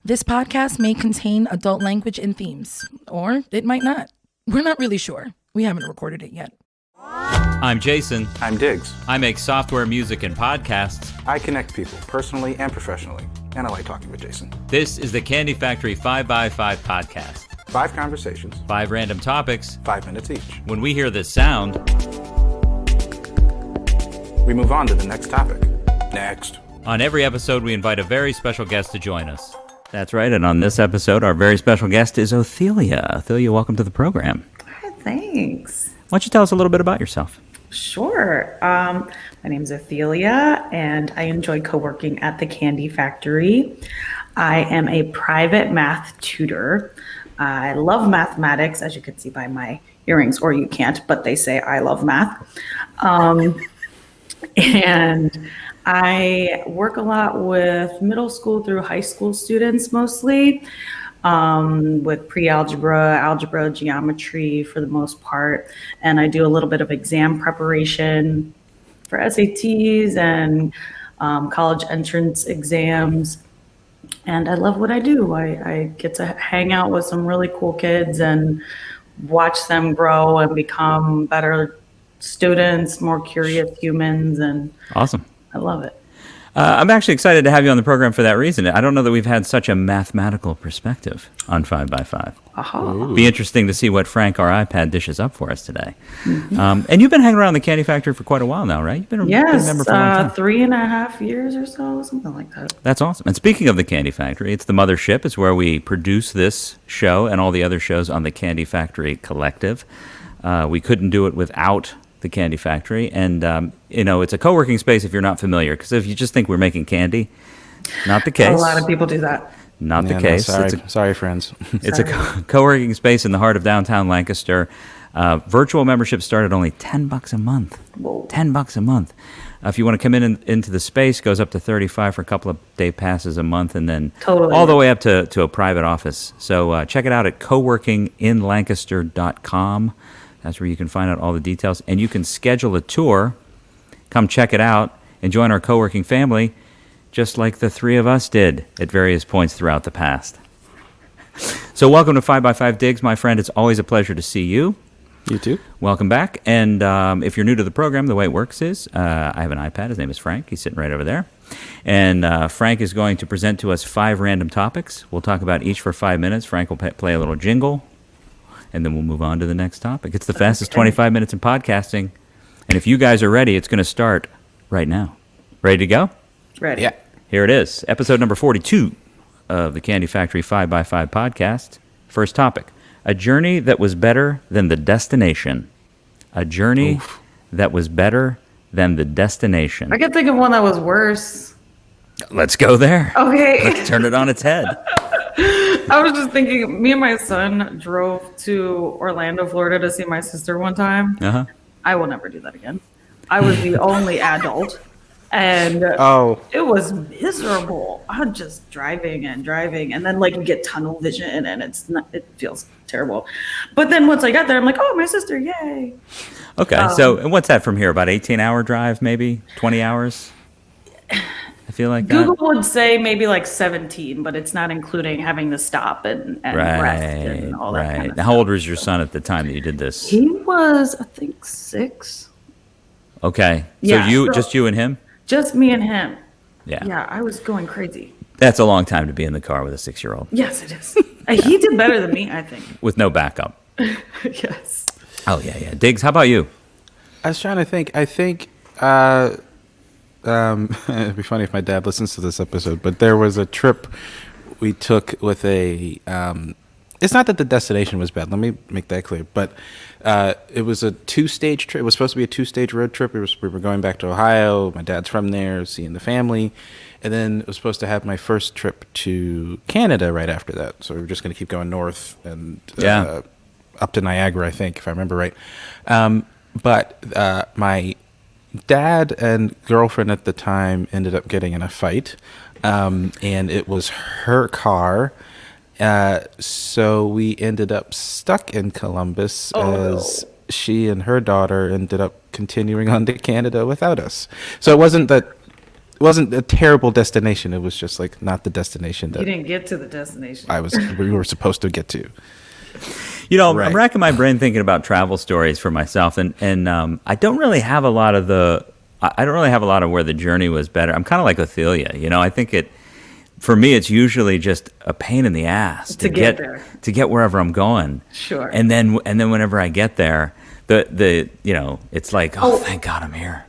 This podcast may contain adult language and themes, or it might not. We're not really sure. We haven't recorded it yet. I'm Jason. I'm Diggs. I make software, music, and podcasts. I connect people personally and professionally, and I like talking with Jason. This is the Candy Factory 5x5 podcast. 5 conversations. 5 random topics. 5 minutes each. When we hear this sound, we move on to the next topic. Next. On every episode, we invite a very special guest to join us. That's right, and on this episode, our very special guest is Othelia. Othelia, welcome to the program. Hi, thanks. Why don't you tell us a little bit about yourself? Sure. My name's Othelia, and I enjoy co-working at the Candy Factory. I am a private math tutor. I love mathematics, as you can see by my earrings, or you can't, but they say I love math. And I work a lot with middle school through high school students mostly, with pre-algebra, algebra, geometry for the most part. And I do a little bit of exam preparation for SATs and college entrance exams. And I love what I do. I get to hang out with some really cool kids and watch them grow and become better students, more curious humans. And Awesome. I love it. I'm actually excited to have you on the program for that reason. I don't know that we've had such a mathematical perspective on 5x5. Aha. Be interesting to see what Frank, our iPad, dishes up for us today. And you've been hanging around the Candy Factory for quite a while now, right? You've been a Yes, member for a long time. 3.5 years or so, something like that. That's awesome. And speaking of the Candy Factory, it's the mothership. It's where we produce this show and all the other shows on the Candy Factory Collective. We couldn't do it without the Candy Factory. And, it's a co-working space if you're not familiar, because if you just think we're making candy, not the case. A lot of people do that. Not the Yeah, no, case. sorry, friends. It's a co-working space in the heart of downtown Lancaster. Virtual membership start at only $10 a month. Whoa. $10 a month. If you want to come into the space, goes up to $35 for a couple of day passes a month, and then Totally. all the way up to a private office. So check it out at coworkinginlancaster.com. That's where you can find out all the details, and you can schedule a tour. Come check it out and join our co-working family, just like the three of us did at various points throughout the past. So welcome to 5x5 Diggs, my friend. It's always a pleasure to see you. You too? Welcome back. And if you're new to the program, the way it works is I have an iPad. His name is Frank. He's sitting right over there. And Frank is going to present to us 5 random topics. We'll talk about each for 5 minutes. Frank will play a little jingle, and then we'll move on to the next topic. It's the fastest 25 minutes in podcasting. And if you guys are ready, it's going to start right now. Ready to go? Ready. Yeah. Here it is, episode number 42 of the Candy Factory 5x5 podcast. First topic, a journey that was better than the destination. A journey that was better than the destination. I can think of one that was worse. Let's go there. Okay. Let's turn it on its head. I was just thinking, me and my son drove to Orlando, Florida to see my sister one time. Uh-huh. I will never do that again. I was the only adult. And it was miserable. I'm just driving, and then you get tunnel vision, and it feels terrible. But then once I got there, I'm like, oh, my sister, yay. Okay, so and what's that from here? About 18-hour drive, maybe 20 hours. I feel like Google that. would say maybe like 17, but it's not including having to stop and rest and all that kind of Now, stuff. how old was your son at the time that you did this? He was, I think, 6. Okay, so Yeah, just you and him. Just me and him. Yeah. Yeah, I was going crazy. That's a long time to be in the car with a 6-year-old Yes, it is. He did better than me, I think. with no backup. Yes. Oh, yeah. Diggs, how about you? I was trying to think. I think it'd be funny if my dad listens to this episode, but there was a trip we took with a it's not that the destination was bad. Let me make that clear. But it was a 2-stage trip. It was supposed to be a 2-stage road trip. We were going back to Ohio. My dad's from there, seeing the family. And then it was supposed to have my first trip to Canada right after that. So we were just going to keep going north and up to Niagara, I think, if I remember right. But my dad and girlfriend at the time ended up getting in a fight. And it was her car. So we ended up stuck in Columbus as she and her daughter ended up continuing on to Canada without us. So it wasn't that wasn't a terrible destination. It was just like not the destination You that didn't get to the destination. we were supposed to get to. You know, Right. I'm racking my brain thinking about travel stories for myself, and I don't really have a lot of where the journey was better. I'm kind of like Othelia, you know. I think for me, it's usually just a pain in the ass To get there. to get wherever I'm going. Sure. And then whenever I get there, the you know, it's like, oh, thank God I'm here.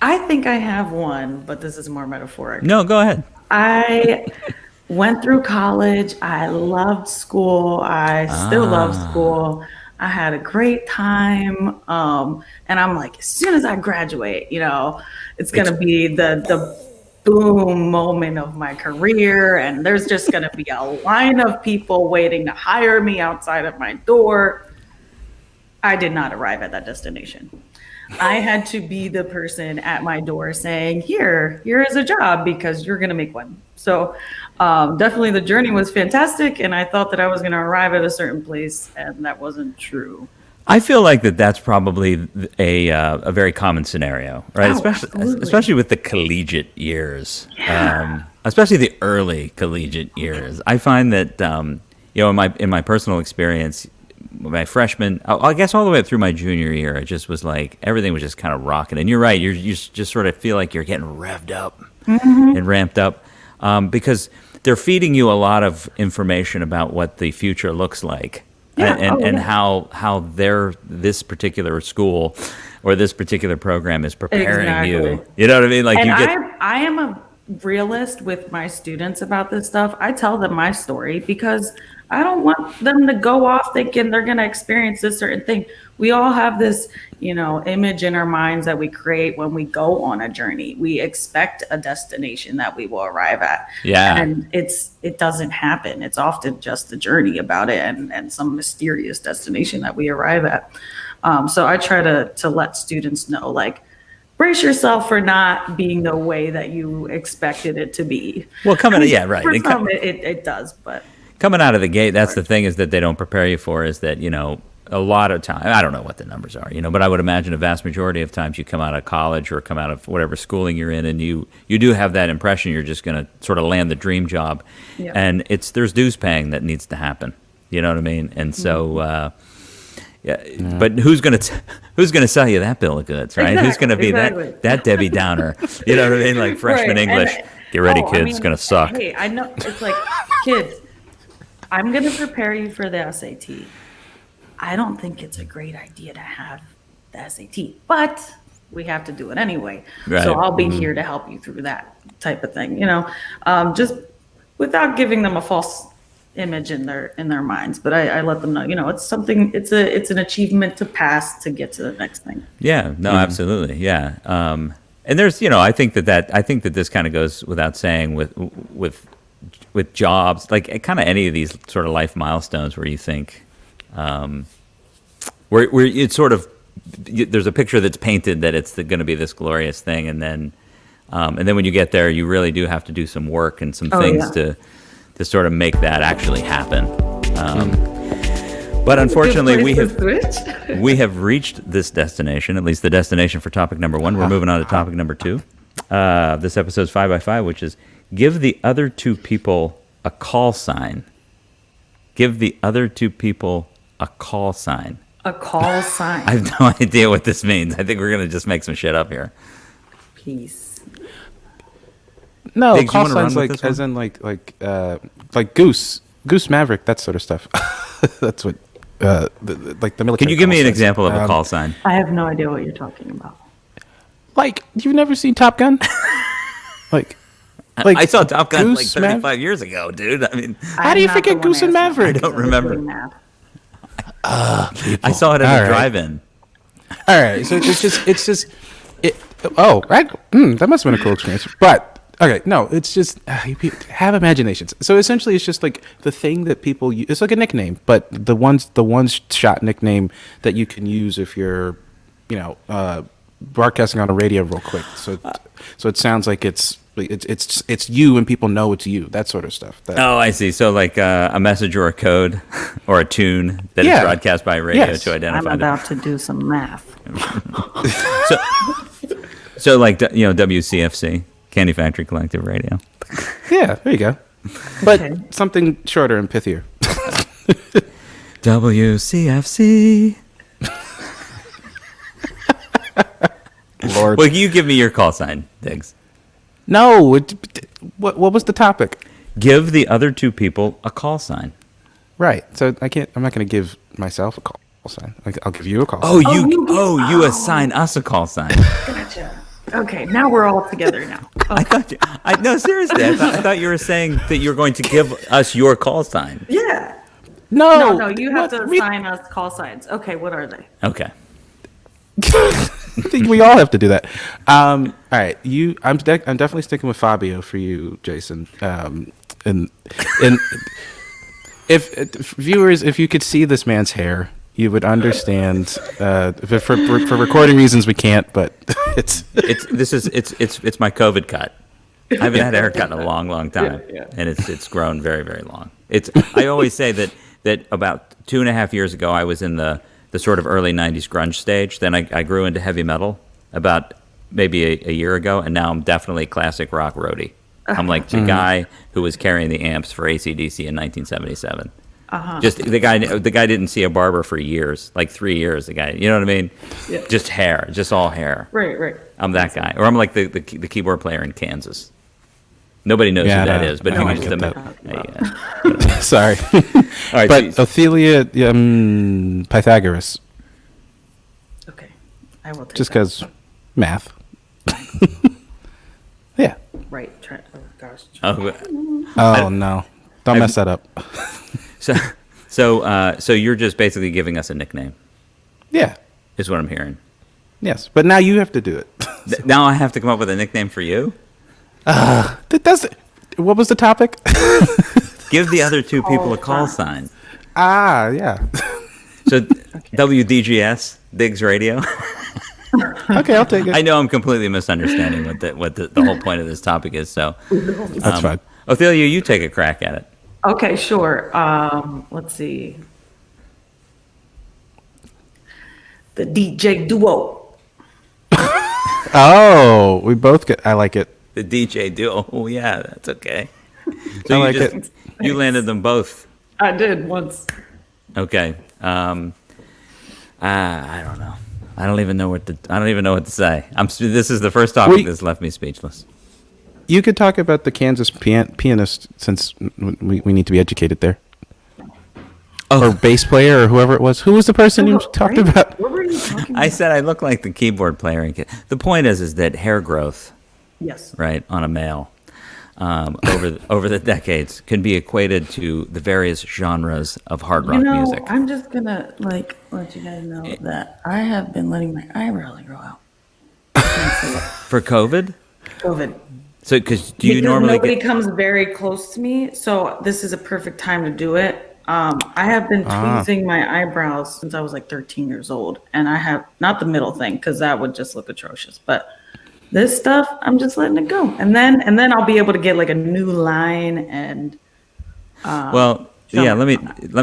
I think I have one, but this is more metaphoric. No, go ahead. I went through college. I loved school. I still love school. I had a great time. And I'm like, as soon as I graduate, you know, it's going to be the boom moment of my career. And there's just going to be a line of people waiting to hire me outside of my door. I did not arrive at that destination. I had to be the person at my door saying, here is a job because you're going to make one. So definitely the journey was fantastic. And I thought that I was going to arrive at a certain place, and that wasn't true. I feel like that's probably a very common scenario, right? Oh, absolutely. Especially with the collegiate years, Yeah. especially the early collegiate years. I find that you know, in my personal experience, my freshman, I guess all the way up through my junior year, it just was like everything was just kind of rocking. And you're right, you just sort of feel like you're getting revved up and ramped up because they're feeding you a lot of information about what the future looks like. And how this particular school or this particular program is preparing you. Exactly. You know what I mean? Like, And you get I am a realist with my students about this stuff. I tell them my story because I don't want them to go off thinking they're going to experience this certain thing. We all have this, you know, image in our minds that we create when we go on a journey. We expect a destination that we will arrive at. Yeah. And it doesn't happen. It's often just a journey about it and some mysterious destination that we arrive at. So I try to let students know, like, brace yourself for not being the way that you expected it to be. Well, yeah, right. For some, it does, but coming out of the gate, that's the thing is that they don't prepare you for is that, you know, a lot of time, I don't know what the numbers are, you know, but I would imagine a vast majority of times you come out of college or come out of whatever schooling you're in, and you do have that impression you're just going to sort of land the dream job. Yeah. And there's dues paying that needs to happen. You know what I mean? And so, but who's going to sell you that bill of goods, right? Exactly, Who's going to be that Debbie Downer? You know what I mean? Like freshman Right, English. Get ready, kids. It's going to suck. Hey, I know it's like, kids, I'm going to prepare you for the SAT. I don't think it's a great idea to have the SAT, but we have to do it anyway. Right. So I'll be here to help you through that type of thing, you know, just without giving them a false image in their minds. But I let them know, you know, it's an achievement to pass to get to the next thing. Yeah, no, absolutely. Yeah. And there's, you know, I think that this kind of goes without saying with jobs, like kind of any of these sort of life milestones where you think, where it's sort of, there's a picture that's painted that it's going to be this glorious thing. And then when you get there, you really do have to do some work and some things to sort of make that actually happen. But unfortunately, we have reached this destination, at least the destination for topic number 1. We're moving on to topic number 2. This episode's 5x5, which is give the other two people a call sign. Give the other two people a call sign. A call sign. I have no idea what this means. I think we're going to just make some shit up here. Peace. No, Diggs, you call wanna run signs with like this as in like Goose Maverick, that sort of stuff. That's what like the military. Can you give call me an signs. example of a call sign? I have no idea what you're talking about. Like, you've never seen Top Gun? like I saw Top Gun like Goose 35 years ago, dude. I mean, How do you forget Goose and Maverick? I don't remember. Math. I saw it at All a right. drive-in. All right, so it's just oh, right. That must have been a cool experience. But okay, no, it's just have imaginations. So essentially, it's just like the thing that people use. It's like a nickname, but the one shot nickname that you can use if you're, you know, broadcasting on a radio real quick. So it sounds like it's you and people know it's you. That sort of stuff. Oh, I see. So like a message or a code or a tune that is broadcast by radio to identify. I'm about to do some math. So like, you know, WCFC. Candy Factory Collective Radio. Yeah, there you go. But Okay. something shorter and pithier. WCFC. Lord. Well, you give me your call sign, Diggs. No. What was the topic? Give the other two people a call sign. Right. So I'm not going to give myself a call sign. I'll give you a call Oh, sign. you assign us a call sign. Gotcha. Okay, now we're all together now. I thought no, seriously. I thought you were saying that you were going to give us your call sign. Yeah. No. No, you have to What? assign us call signs. Okay, what are they? Okay. I think we all have to do that. All right, I'm definitely sticking with Fabio for you, Jason. And if viewers, if you could see this man's hair, you would understand. For recording reasons, we can't. But it's my COVID cut. I haven't had a haircut in a long time, and it's grown very, very long. I always say that about 2.5 years ago, I was in the sort of early 90s grunge stage. Then I grew into heavy metal about maybe a year ago, and now I'm definitely classic rock roadie. I'm like the guy who was carrying the amps for AC/DC in 1977. Just the guy didn't see a barber for years, like 3 years. The guy, you know what I mean? Yeah. Just hair, just all hair. Right. I'm that guy, or I'm like the keyboard player in Kansas. Nobody knows who that is, but I if you don't can just get yeah. sorry. All right, But so- Othelia, Pythagoras, Okay, I will take just that. because math. Yeah. Right. Oh, gosh. Oh no! Don't mess that up. So you're just basically giving us a nickname, Yeah. is what I'm hearing. Yes, but now you have to do it. Now I have to come up with a nickname for you. What was the topic? Give the other two people a call sign. Yeah. So WDGS, Diggs Radio. Okay, I'll take it. I know I'm completely misunderstanding what the whole point of this topic is. So That's fine. Othelia, you take a crack at it. Okay, sure. Let's see. The DJ duo. Oh, we both get. I like it. The DJ duo. Oh yeah, that's okay. So I like it. You landed them both. I did once. Okay. I don't know. I don't even know what to say. This is the first topic that's left me speechless. You could talk about the Kansas pianist since we need to be educated there. Oh. Or bass player or whoever it was. Who was the person you talked Right? about? What were you talking about? I said I look like the keyboard player. The point is that hair growth, Yes. right, on a male, over the decades, can be equated to the various genres of hard rock music. I'm just gonna let you guys know that I have been letting my eyebrows grow out. For COVID, COVID. so because do you Because normally nobody get? comes very close to me, so this is a perfect time to do it. I have been tweezing my eyebrows since I was like 13 years old, and I have not the middle thing because that would just look atrocious, but this stuff I'm just letting it go, and then I'll be able to get like a new line and. Well, yeah. Let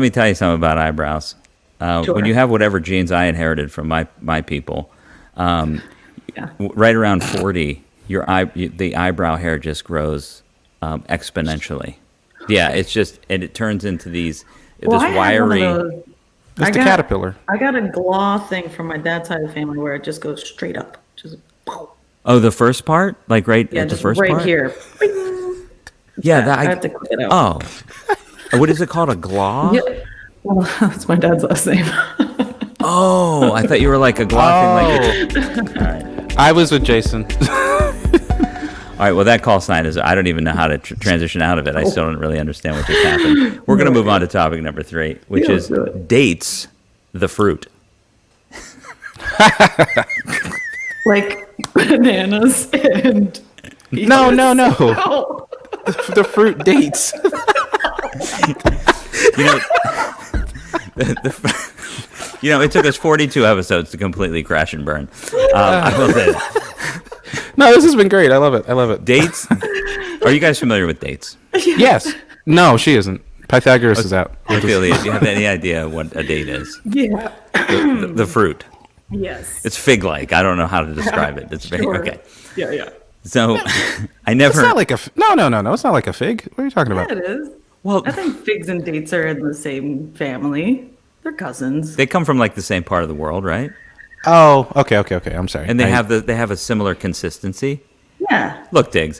me tell you something about eyebrows. Sure. When you have whatever genes I inherited from my people, Yeah. right around 40, the eyebrow hair just grows exponentially. Yeah, it's just, and it turns into this I had one of wiry. those- That's the caterpillar. I got a glaw thing from my dad's side of the family where it just goes straight up, just boom. Oh, the first part, like right Yeah, at the just first right part. here. Yeah, I have to clip it out. Oh, what is it called? A glaw? Yeah. Well, that's my dad's last name. Oh, I thought you were like a glaw thing. All right. I was with Jason. All right, well, that call sign is, I don't even know how to transition out of it. I still don't really understand what just happened. We're going to move on to topic number 3, which Yeah, is let's do it. dates the fruit. Like bananas and. No. Oh. The fruit dates. It took us 42 episodes to completely crash and burn. I will say that. No, this has been great. I love it. Dates? Are you guys familiar with dates? Yes. No, she isn't. Pythagoras is out. Othelia, do you have any idea what a date is? Yeah. The fruit. Yes. It's fig-like. I don't know how to describe it. It's very Sure. okay. Yeah. So I It's never. not like a no. It's not like a fig. What are you talking about? Yeah, it is. Well, I think figs and dates are in the same family. They're cousins. they come from like the same part of the world, right? Oh, okay. I'm sorry. And they have a similar consistency. Yeah. Look, Diggs,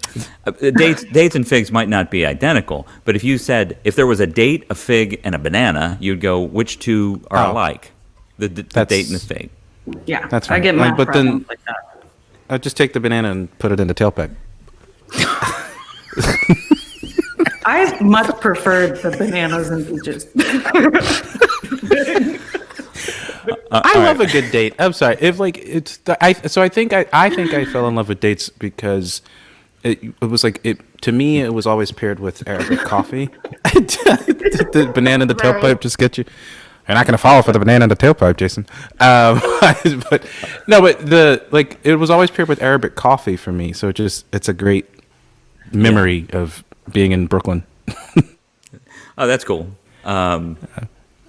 dates and figs might not be identical, but if there was a date, a fig, and a banana, you'd go, which two are alike? The date and the fig. Yeah. That's I fine. get math But then- problems like that. I'll just take the banana and put it in the tailpipe. I much prefer the bananas and peaches. I love a good date. I'm sorry. If like it's I think I fell in love with dates because it was like to me it was always paired with Arabic coffee. The banana in the tailpipe just get you. You're not gonna fall for the banana in the tailpipe, Jason. But it was always paired with Arabic coffee for me. So it's a great memory of being in Brooklyn. Oh, that's cool. Oh,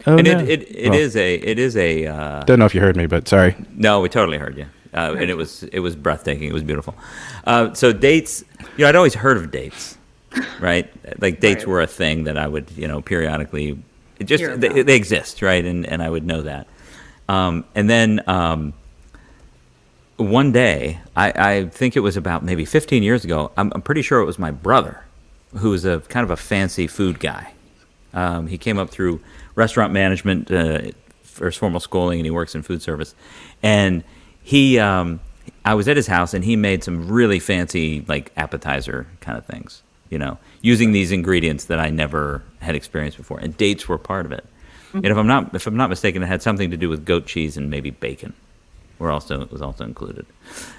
And yeah. it is a. Don't know if you heard me, but sorry. No, we totally heard you, and it was breathtaking. It was beautiful. So dates, I'd always heard of dates, right? Like dates Right. were a thing that I would, periodically. Hear about. They exist, right? And I would know that. And then one day, I think it was about maybe 15 years ago. I'm pretty sure it was my brother, who was a kind of a fancy food guy. He came up through restaurant management for his formal schooling, and he works in food service. And I was at his house, and he made some really fancy, like appetizer kind of things, using these ingredients that I never had experienced before. And dates were part of it. And if I'm not mistaken, it had something to do with goat cheese and maybe bacon. Was also included.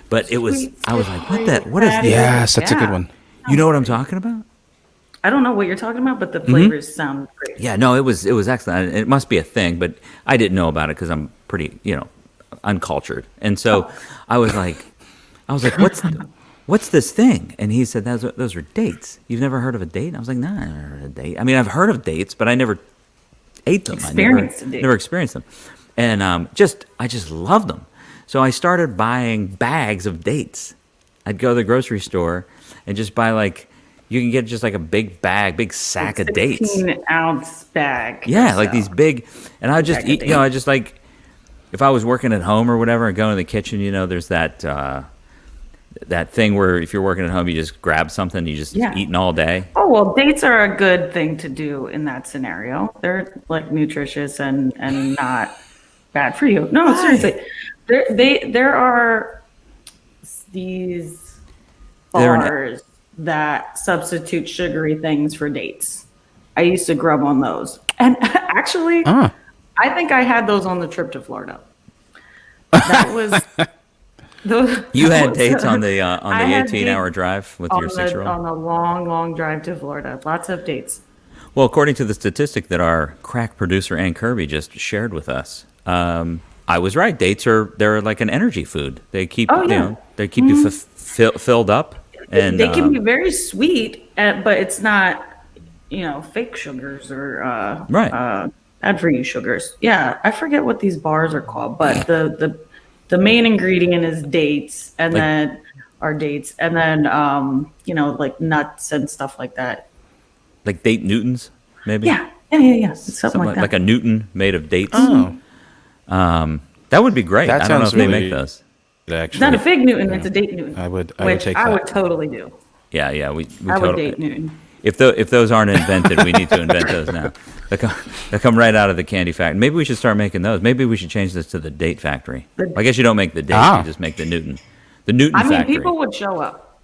But I was like, what is this? Yes, that's a good Yeah. one. You know what I'm talking about? I don't know what you're talking about, but the flavors sound great. Yeah, no, it was excellent. It must be a thing, but I didn't know about it because I'm pretty, uncultured. And so I was like, what's this thing? And he said, those are dates. You've never heard of a date? I was like, nah, I never heard of a date. I mean, I've heard of dates, but I never ate them. Experienced a date. Never experienced them. And I just loved them. So I started buying bags of dates. I'd go to the grocery store and just buy you can get just like a big sack of dates. 16-ounce bag. Yeah, or like so. these big, and I would just Bag of eat. I just like, if I was working at home or whatever, and go in the kitchen. There's that thing where if you're working at home, you just grab something, you just Yeah. eating all day. Oh, well, dates are a good thing to do in that scenario. They're like nutritious and not bad for you. No, seriously. There are these bars that substitute sugary things for dates. I used to grub on those. And actually, I think I had those on the trip to Florida. That was those. You had dates on the I had 18-hour drive with your 6-year-old. on the long drive to Florida. Lots of dates. Well, according to the statistic that our crack producer Ann Kirby just shared with us, I was right. They're like an energy food. They keep they keep you filled up. And they can be very sweet, but it's not, fake sugars or Right. bad for you sugars. Yeah, I forget what these bars are called, but the main ingredient is dates, and then like nuts and stuff like that. like date Newtons, maybe. Yeah. Something like that. Like a Newton made of dates. Oh, That would be great. That I don't know if sounds they really- make those. It's not a fig Newton, it's a date Newton. I would which take I that. would totally do. Yeah, we I would totally. date Newton. If those aren't invented, we need to invent those now. They come right out of the candy factory. Maybe we should start making those. Maybe we should change this to the date factory. I guess you don't make the date; you just make the Newton. The Newton I mean, factory. people would show up.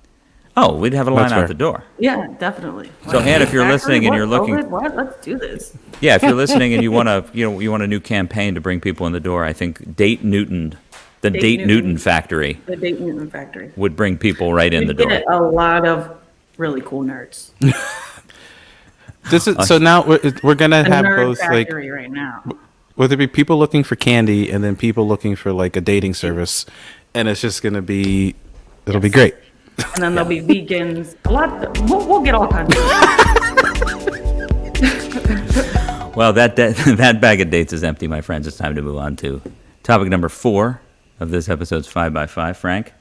Oh, we'd have a line That's out fair. the door. Yeah, definitely. So, Ann, if you're Factory? listening and What? you're looking, COVID? What? Let's do this. yeah, if you're listening and you want a new campaign to bring people in the door, I think Date Newton, the Date Newton Newton. factory, The date Newton factory. would bring people right in We the door. get a lot of really cool nerds. This is so now we're gonna A have nerd both like factory right now. will there be people looking for candy and then people looking for like a dating service, and it's just gonna be it'll be great. And then there'll be vegans. We'll get all kinds of Well, that bag of dates is empty, my friends. It's time to move on to topic number 4 of this episode's 5x5. Frank?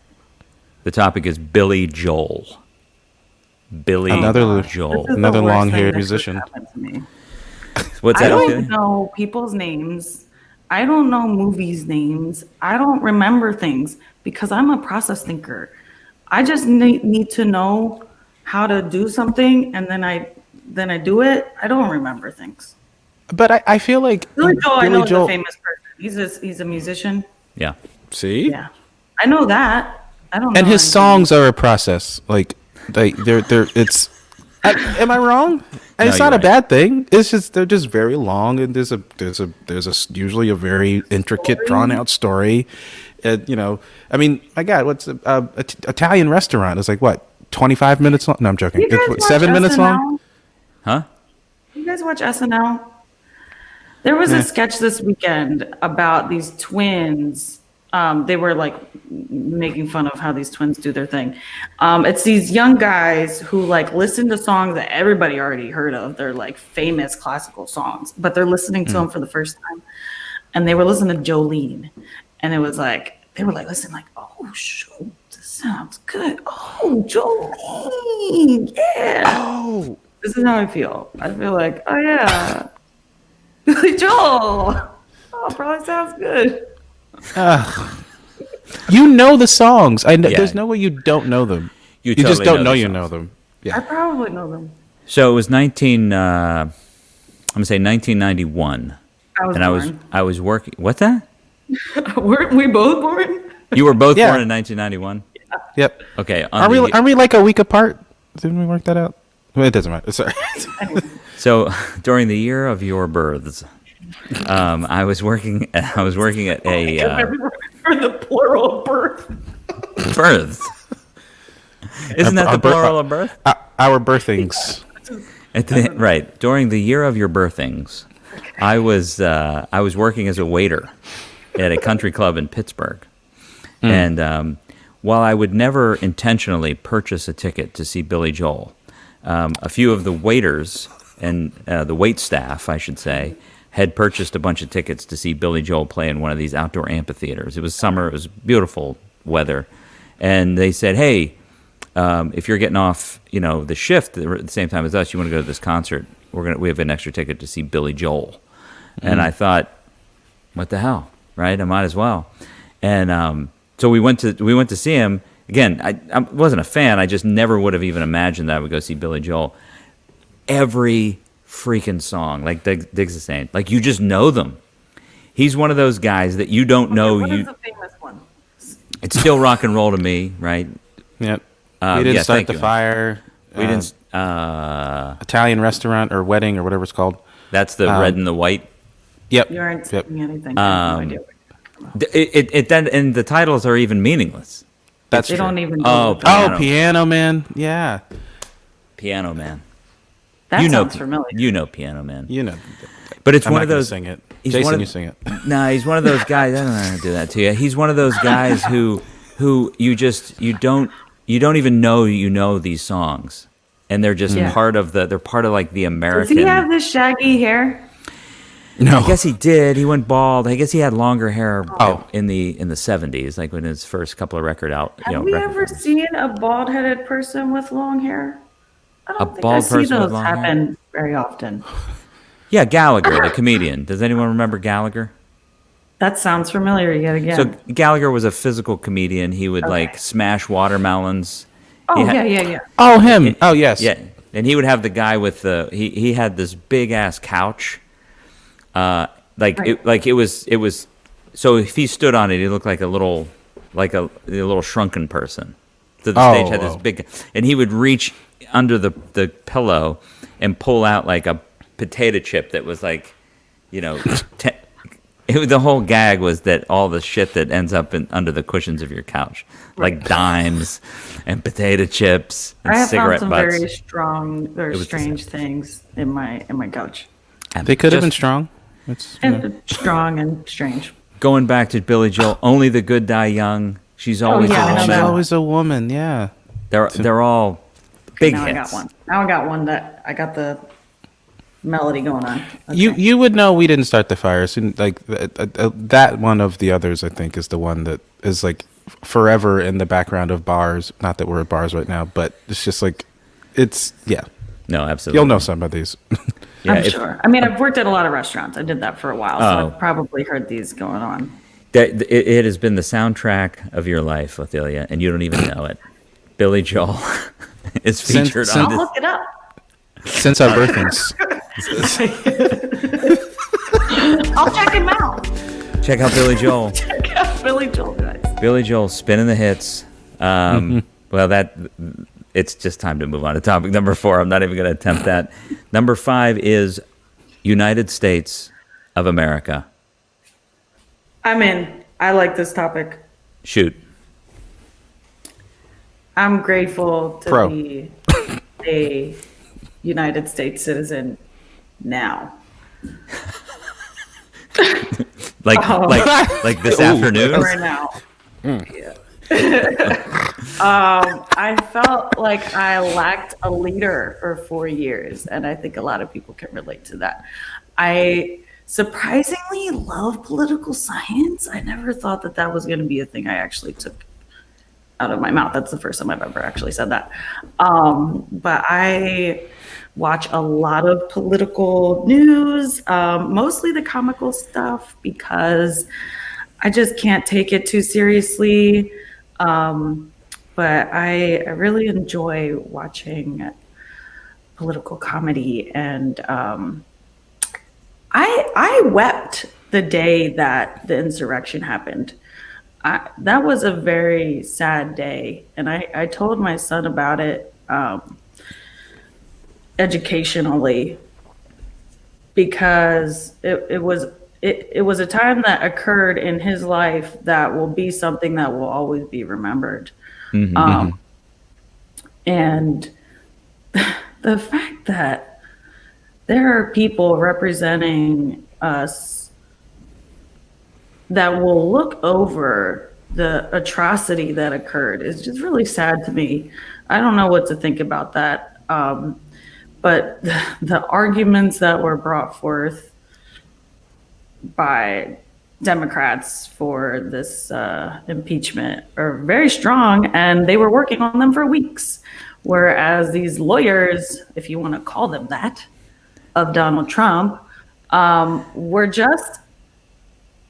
The topic is Billy Joel. Billy Another Joel. This is the Another worst long-haired thing that could musician. happen to me. What's I that? don't Ophelia? know people's names. I don't know movies' names. I don't remember things because I'm a process thinker. I just need to know how to do something, and then I do it. I don't remember things. But I feel like Billy Joel, I know, is a Joel. famous person. He's a musician. Yeah. See, Yeah, I know that. I don't know. and his anything. songs are a process. Like they're it's. Am I wrong? And it's No, not a you're right. bad thing. It's just they're just very long, and usually a very intricate, drawn out story. I mean, my God, what's Italian restaurant is like what 25 minutes long? No, I'm joking. You guys It's watch 7 minutes SNL? long. Huh? You guys watch SNL? There was a sketch this weekend about these twins. They were like making fun of how these twins do their thing. It's these young guys who like listen to songs that everybody already heard of. They're like famous classical songs, but they're listening to them for the first time. And they were listening to Jolene, and it was like they were like listening, like, oh shoot, this sounds good. Oh, Jolene, yeah. Oh, This is how I feel. I feel like, oh yeah, Billy Joel. Oh, probably sounds good. you know the songs. I know. Yeah. There's no way you don't know them. You You just totally don't know know the you songs. know them. I Yeah. probably know them. So it was I'm gonna say 1991, I was and born. I was working. What's that? Weren't we both born? You were both Yeah. born in 1991. Yep. Okay. Are we like a week apart? Didn't we work that out? Well, it doesn't matter. Sorry. So during the year of your births, I was working. I was working at a For the plural of birth. births. Isn't that Our the birth- plural of birth? Our birthings. Right. During the year of your birthings, I was working as a waiter at a country club in Pittsburgh, and while I would never intentionally purchase a ticket to see Billy Joel, a few of the waiters and the wait staff, I should say, had purchased a bunch of tickets to see Billy Joel play in one of these outdoor amphitheaters. It was summer. It was beautiful weather, and they said, "Hey, if you're getting off, the shift at the same time as us, you want to go to this concert? We have an extra ticket to see Billy Joel." And I thought, what the hell, right? I might as well. And so we went to see him again. I wasn't a fan. I just never would have even imagined that I would go see Billy Joel. Every freaking song, like Diggs is saying, like you just know them. He's one of those guys that you don't know. What is the famous one? It's still rock and roll to me, right? Yep. We didn't yeah, start thank the you. fire. We didn't. Italian restaurant or wedding or whatever it's called. That's the red and the white. Yep. You aren't Yep. saying anything. I have no idea. It then and the titles are even meaningless. That's They true. don't even. Oh, Oh, Piano Man. Yeah. Piano Man. that you know, sounds familiar. You know Piano Man. You know. But it's I'm one not of gonna those. sing it. he's Jason, one of- you sing it. No, he's one of those guys. I don't know how to do that to you. He's one of those guys who you don't even know these songs, and they're just Yeah. part of like the Does American. he have this shaggy hair? No. I guess he did. He went bald. I guess he had longer hair Oh. in the 70s, like when his first couple of record out. Have we record ever albums. seen a bald-headed person with long hair? I don't A think bald I see person with those long hair? happen very often. Yeah, Gallagher, the comedian. Does anyone remember Gallagher? That sounds familiar yet again. So Gallagher was a physical comedian. He would like Okay. smash watermelons. oh, He had- yeah. Oh, him. Oh, yes. Yeah, and he would have the guy with the he had this big ass couch. It was so if he stood on it, he looked like a little shrunken person. So the stage had this whoa. big, and he would reach under the pillow and pull out like a potato chip that was like, the whole gag was that all the shit that ends up under the cushions of your couch, like dimes and potato chips and I have found cigarette some butts. very strong or was strange things in my couch. They could have Just been strong. It's, you know. And strong and strange. Going back to Billy Joel, only the good die young. She's always yeah, I a know She's woman. that. always a woman. Yeah. They're all big now hits. I got one. Now I got one that I got the melody going on. Okay. You would know we didn't start the fire. So, like that one of the others, I think, is the one that is like forever in the background of bars. Not that we're at bars right now, but it's just like, yeah. No, absolutely. You'll know some of these. Yeah, I'm sure. I mean, I've worked at a lot of restaurants. I did that for a while, so Oh. I've probably heard these going on. It has been the soundtrack of your life, Othelia, and you don't even know it. Billy Joel is featured Since- on I'll this. look it up. Since our birthings. I'll check him out. Check out Billy Joel. Check out Billy Joel, guys. Billy Joel spinning the hits. Well, it's just time to move on to topic number 4. I'm not even going to attempt that. Number 5 is United States of America. I'm in. I like this topic. Shoot. I'm grateful to Pro. be a United States citizen now. Like this afternoon. Right now. Yeah. I felt like I lacked a leader for 4 years, and I think a lot of people can relate to that. I surprisingly love political science. I never thought that that was going to be a thing I actually took out of my mouth. That's the first time I've ever actually said that. But I watch a lot of political news, mostly the comical stuff, because I just can't take it too seriously. But I really enjoy watching political comedy, and I wept the day that the insurrection happened. That was a very sad day, and I told my son about it educationally, because it was a time that occurred in his life that will be something that will always be remembered. And the fact that there are people representing us that will look over the atrocity that occurred is just really sad to me. I don't know what to think about that. But the arguments that were brought forth by Democrats for this impeachment are very strong, and they were working on them for weeks. Whereas these lawyers, if you want to call them that, of Donald Trump, were just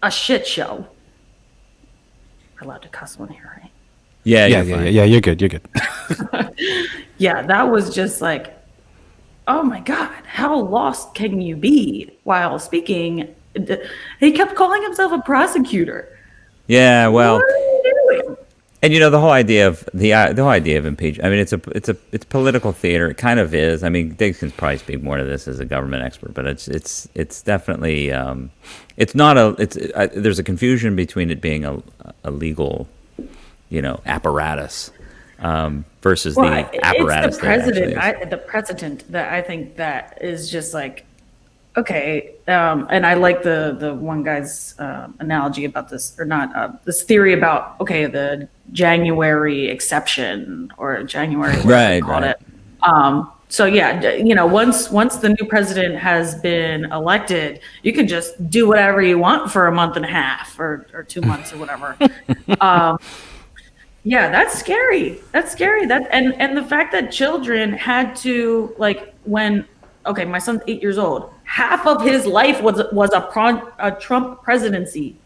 a shit show. We're allowed to cuss on here, right? Yeah, Yeah, you're good. You're good. Yeah, that was just like, oh my God, how lost can you be while speaking? He kept calling himself a prosecutor. Yeah, well, What are you doing? and the whole idea of the whole idea of impeachment. I mean, it's political theater. It kind of is. I mean, Diggs can probably speak more to this as a government expert, but it's definitely it's not a there's a confusion between it being a legal apparatus versus the apparatus. It's the president that I think that is just like, okay, and I like the one guy's analogy about this, or not, this theory about, okay, the January exception, or January, whatever they called it. So yeah, once the new president has been elected, you can just do whatever you want for a month and a half or 2 months or whatever. Yeah, that's scary. That's scary. And the fact that children had to, like, okay, my son's 8 years old. Half of his life was a Trump presidency.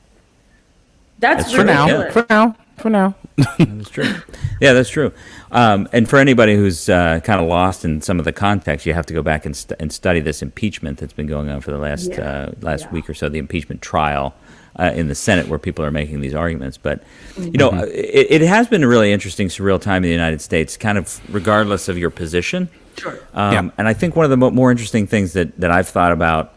That's ridiculous. For now. That's true. Yeah, that's true. And for anybody who's kind of lost in some of the context, you have to go back and study this impeachment that's been going on for the last week or so, the impeachment trial in the Senate, where people are making these arguments. But, it has been a really interesting, surreal time in the United States, kind of regardless of your position. Sure. And I think one of the more interesting things that I've thought about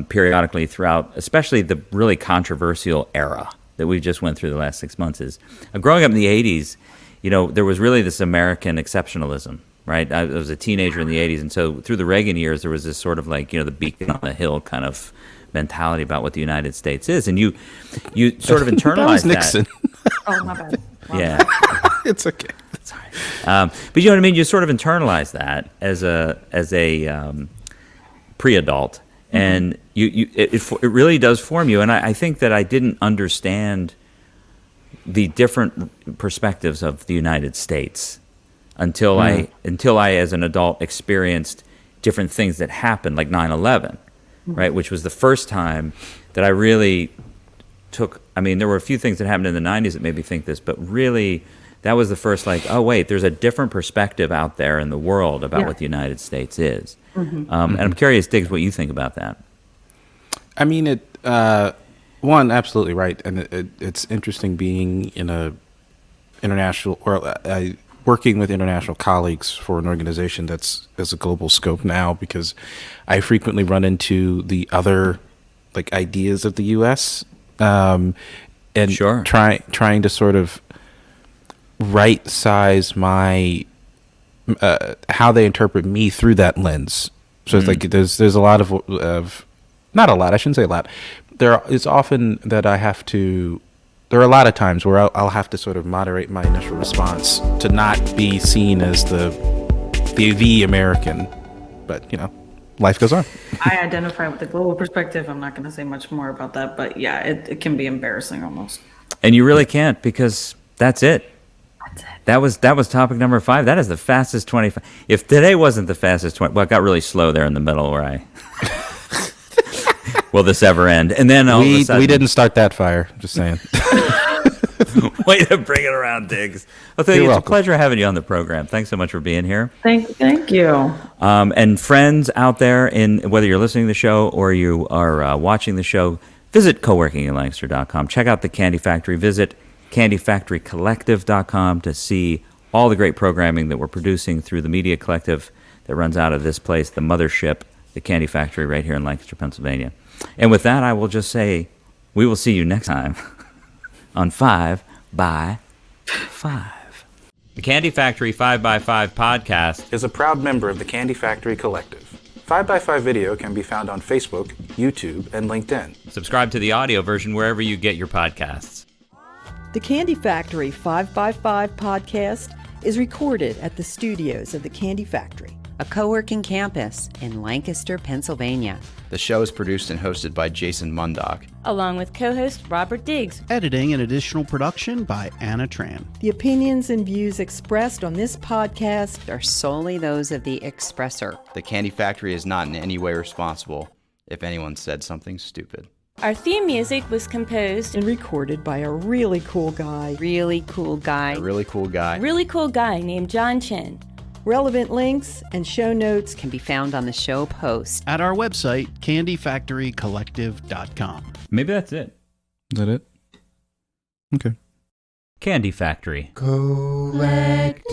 periodically throughout, especially the really controversial era that we just went through the last 6 months, is growing up in the 80s, there was really this American exceptionalism, right? I was a teenager in the 80s, and so through the Reagan years, there was this sort of like, the beacon on the hill kind of mentality about what the United States is, and you sort of internalized that was Nixon. Oh, my bad. Yeah. It's okay. That's all right. But you know what I mean? You sort of internalize that as a pre-adult, and it really does form you. And I think that I didn't understand the different perspectives of the United States until I as an adult experienced different things that happened, like 9/11, right? Which was the first time that I really took. I mean, there were a few things that happened in the 90s that made me think this, but really, that was the first, like, oh wait, there's a different perspective out there in the world about what the United States is. And I'm curious, Diggs, what you think about that. I mean, one, absolutely right, and it's interesting being in a international or working with international colleagues for an organization that's a global scope now, because I frequently run into the other like ideas of the U.S. And trying to sort of right size my how they interpret me through that lens. So it's like there's a lot of not a lot, I shouldn't say a lot. It's often that I have to. There are a lot of times where I'll have to sort of moderate my initial response to not be seen as the American, but life goes on. I identify with the global perspective. I'm not going to say much more about that, but yeah, it can be embarrassing almost. And you really can't, because that's it. That was topic number 5. That is the fastest 25. If today wasn't the fastest 20, well, it got really slow there in the middle where I. Will this ever end? And then all of a sudden, we didn't start that fire. Just saying. Way to bring it around, Diggs. Othelia, it's a pleasure having you on the program. Thanks so much for being here. Thank you. And friends out there, whether you're listening to the show or you are watching the show, visit coworkinginlancaster.com. Check out the Candy Factory. Visit candyfactorycollective.com to see all the great programming that we're producing through the Media Collective that runs out of this place, the mothership, the Candy Factory right here in Lancaster, Pennsylvania. And with that, I will just say we will see you next time on 5 by 5. The Candy Factory 5 by 5 podcast is a proud member of the Candy Factory Collective. 5 by 5 video can be found on Facebook, YouTube, and LinkedIn. Subscribe to the audio version wherever you get your podcasts. The Candy Factory 5 by 5 podcast is recorded at the studios of the Candy Factory, a co-working campus in Lancaster, Pennsylvania. The show is produced and hosted by Jason Mundock, along with co-host Robert Diggs. Editing and additional production by Anna Tran. The opinions and views expressed on this podcast are solely those of the expressor. The Candy Factory is not in any way responsible if anyone said something stupid. Our theme music was composed and recorded by a really cool guy. Really cool guy. A really cool guy. Really cool guy named John Chen. Relevant links and show notes can be found on the show post at our website, candyfactorycollective.com. Maybe that's it. Is that it? Okay. Candy Factory Collective.